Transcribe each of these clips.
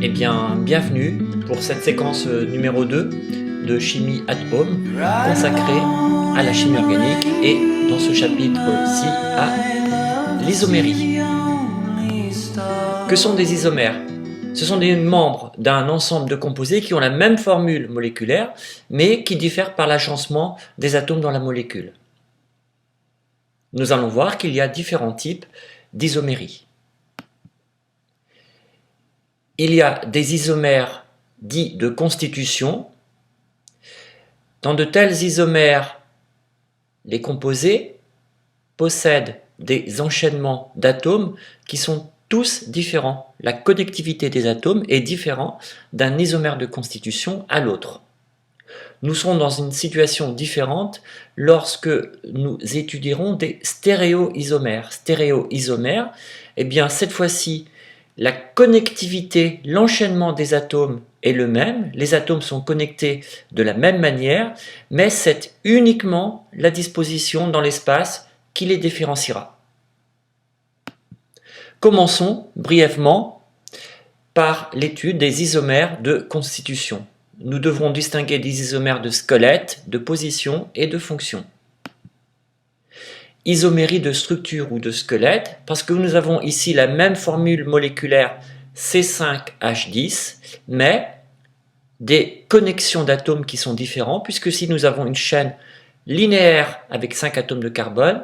Eh bien, bienvenue pour cette séquence numéro 2 de Chimie at Home consacrée à la chimie organique et dans ce chapitre-ci à l'isomérie. Que sont des isomères? Ce sont des membres d'un ensemble de composés qui ont la même formule moléculaire mais qui diffèrent par l'agencement des atomes dans la molécule. Nous allons voir qu'il y a différents types d'isomérie. Il y a des isomères dits de constitution. Dans de tels isomères, les composés possèdent des enchaînements d'atomes qui sont tous différents. La connectivité des atomes est différente d'un isomère de constitution à l'autre. Nous serons dans une situation différente lorsque nous étudierons des stéréoisomères. Stéréoisomères, eh bien cette fois-ci, la connectivité, l'enchaînement des atomes est le même, les atomes sont connectés de la même manière, mais c'est uniquement la disposition dans l'espace qui les différenciera. Commençons brièvement par l'étude des isomères de constitution. Nous devrons distinguer des isomères de squelette, de position et de fonction. Isomérie de structure ou de squelette, parce que nous avons ici la même formule moléculaire C5H10, mais des connexions d'atomes qui sont différentes, puisque si nous avons une chaîne linéaire avec 5 atomes de carbone,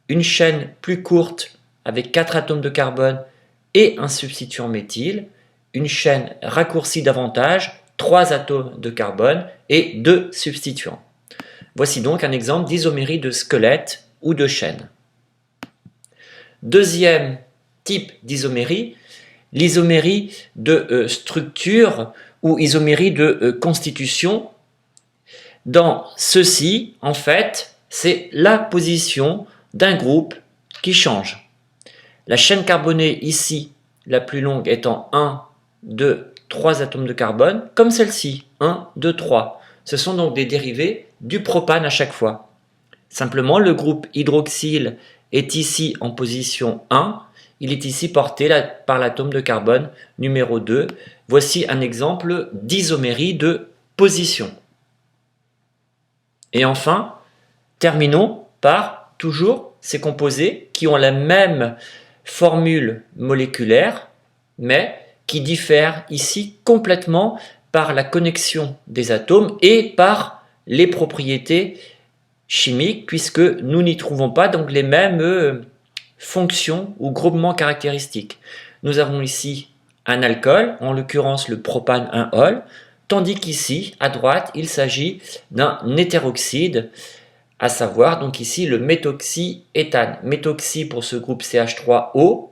une chaîne plus courte avec 4 atomes de carbone et un substituant méthyle, une chaîne raccourcie davantage, 3 atomes de carbone et 2 substituants. Voici donc un exemple d'isomérie de squelette ou de chaîne. Deuxième type d'isomérie, l'isomérie de structure ou isomérie de constitution. Dans ceci, en fait, c'est la position d'un groupe qui change. La chaîne carbonée ici, la plus longue étant 1, 2, 3 atomes de carbone, comme celle-ci, 1, 2, 3. Ce sont donc des dérivés du propane à chaque fois. Simplement, le groupe hydroxyle est ici en position 1, il est ici porté par l'atome de carbone numéro 2. Voici un exemple d'isomérie de position. Et enfin, terminons par toujours ces composés qui ont la même formule moléculaire, mais qui diffèrent ici complètement par la connexion des atomes et par les propriétés chimiques, puisque nous n'y trouvons pas donc les mêmes fonctions ou groupements caractéristiques. Nous avons ici un alcool, en l'occurrence le propane 1-ol, tandis qu'ici, à droite, il s'agit d'un hétéroxyde, à savoir donc ici le méthoxyéthane. Méthoxy pour ce groupe CH3O,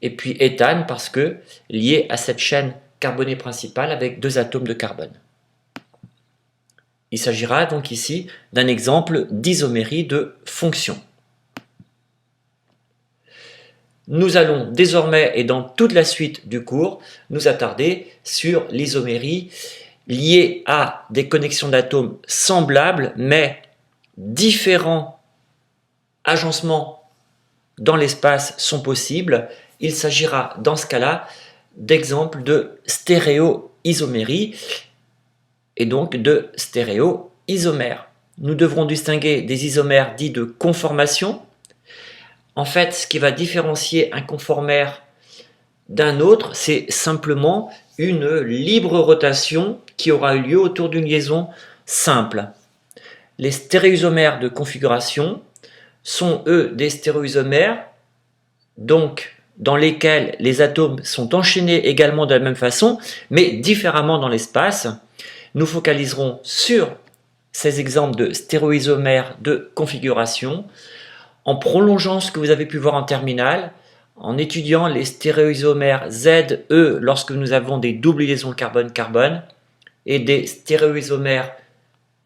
et puis éthane parce que lié à cette chaîne carbonée principale avec 2 atomes de carbone. Il s'agira donc ici d'un exemple d'isomérie de fonction. Nous allons désormais et dans toute la suite du cours nous attarder sur l'isomérie liée à des connexions d'atomes semblables mais différents agencements dans l'espace sont possibles. Il s'agira dans ce cas-là d'exemples de stéréoisomérie et donc de stéréoisomères. Nous devrons distinguer des isomères dits de conformation. En fait, ce qui va différencier un conformère d'un autre, c'est simplement une libre rotation qui aura eu lieu autour d'une liaison simple. Les stéréoisomères de configuration sont, eux, des stéréoisomères donc dans lesquels les atomes sont enchaînés également de la même façon, mais différemment dans l'espace. Nous focaliserons sur ces exemples de stéréoisomères de configuration en prolongeant ce que vous avez pu voir en terminale, en étudiant les stéréoisomères Z, E lorsque nous avons des doubles liaisons carbone-carbone et des stéréoisomères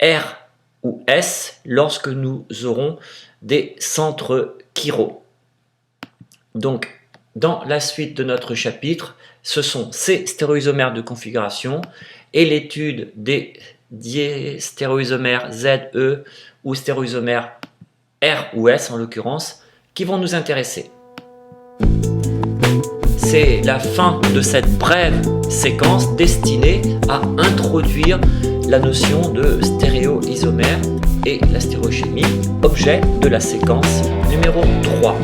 R ou S lorsque nous aurons des centres chiro. Donc, dans la suite de notre chapitre, ce sont ces stéréoisomères de configuration et l'étude des stéréoisomères ZE ou stéréoisomères R ou S en l'occurrence qui vont nous intéresser. c'est la fin de cette brève séquence destinée à introduire la notion de stéréoisomère et la stéréochimie, objet de la séquence numéro 3.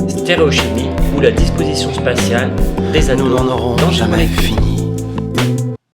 Stéréochimie ou la disposition spatiale des atomes Nous n'en aurons dans une jamais molécule. fini.